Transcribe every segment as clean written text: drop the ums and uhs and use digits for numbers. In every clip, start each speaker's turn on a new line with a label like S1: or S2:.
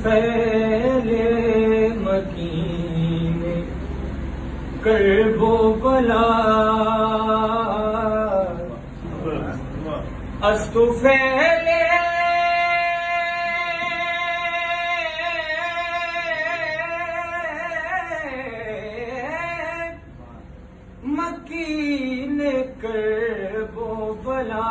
S1: فیل مکین کرب و بلا است فیل مکین کرب و بلا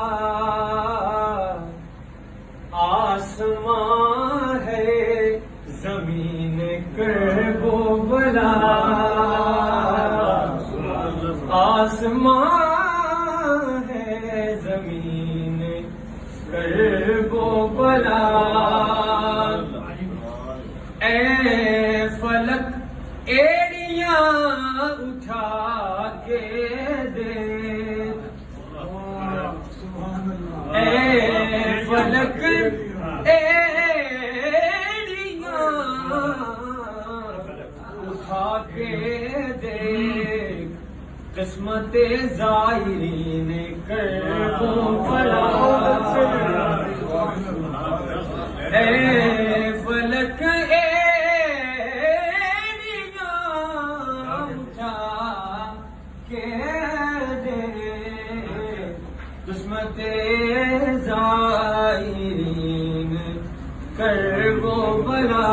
S1: آسمان ہے زمین کرب و بلا آسمان ہے زمین کرب و بلا اے فلک ایڑیاں اٹھا کے دیکھ اے فلک اٹھا کے دیکھ قسمت زائرین کرب و بلا اے فلک اٹھا کے دیکھ قسمت زائرین کرب و بلا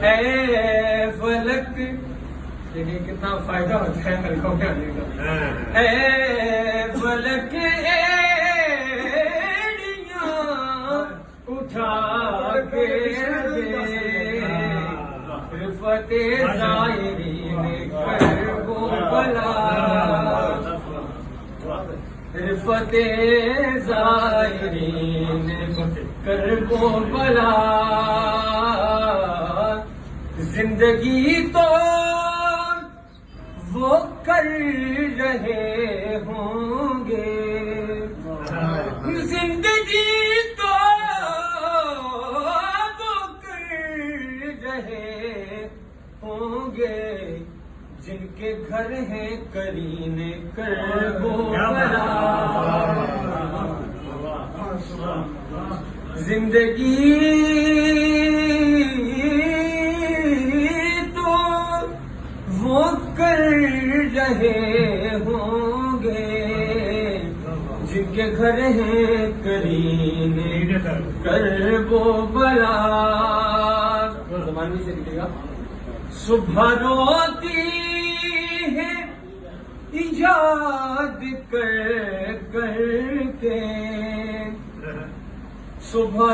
S1: اے فلک دیکھیں کتنا فائدہ ہوتا ہے حلقوں کے آنے کا اے فلک ایڑیاں اٹھا کے فتح زائرین کرب و بلا فتح زائرین کرب و بلا زندگی تو وہ کر رہے ہوں گے زندگی تو وہ کر رہے ہوں گے جن کے گھر ہیں قرین کرب و بلا زندگی تو وہ کر رہے ہوں گے جن کے گھر ہیں قرین کرب و بلا زبان سے نکلے گا صبح روتی ہے یاد کر کر کے صبح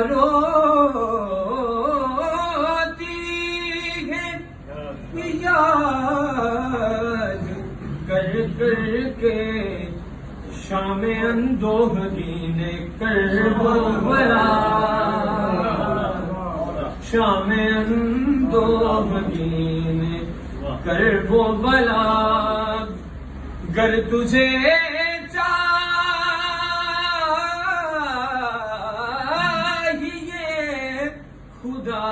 S1: روتی ہے یاد کر کر کے شام اندوہ دین کرب و بلا شام اندوہ دین کرب و بلا گر تجھے چاہیے خدا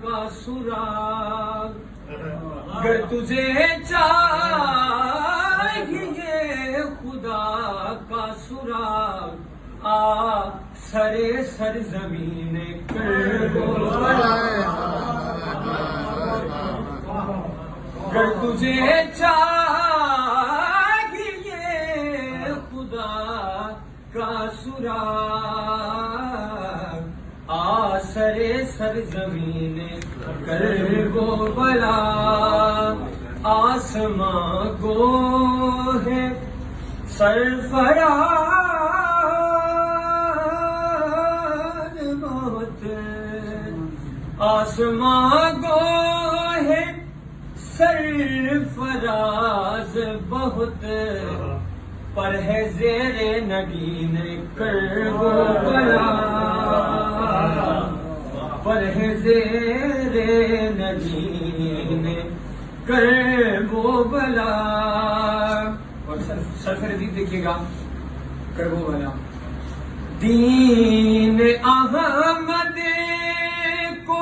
S1: کا سراغ گر تجھے چاہیے خدا کا سراغ آ سرے سر زمین کرب و بلا گر تجھے چاہیے خدا کا سراغ آ سرے سر زمین کرب و بلا آسماں کو ہے سرفراز بہت آسماں کو ہے سرفراز بہت پر ہے زیر نگین کرب و بلا پر ہے زیر نگین کرب و بلا اور سرفر دیکھیے گا کربو بلا دین احمد کو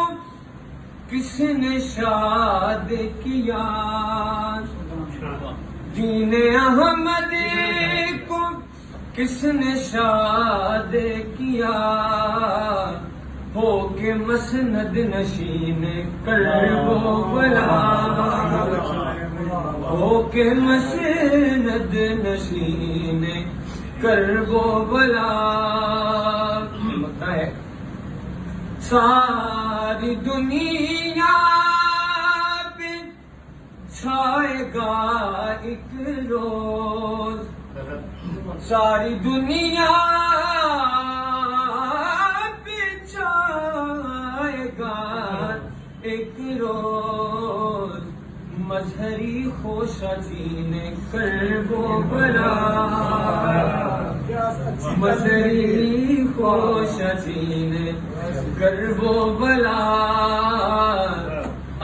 S1: کس نے شاد کیا دین احمد کو کس نے شاد کیا ہو کے مسند نشین کرب و بلا ہو کے مسند نشین کرب و بلا ہوتا ہے ساری دنیا پہ چھائے گا ایک روز ساری دنیا پہ چھائے گا ایک روز مظہری خوشا جینے کرب و بلا مظہری خوشا جینے کرب و بلا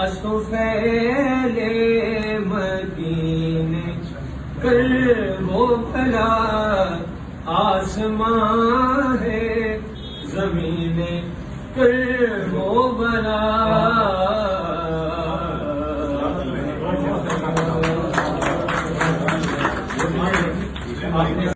S1: اشو پھیلے مدینے کرب و بلا آسمان ہے زمین کرب و بلا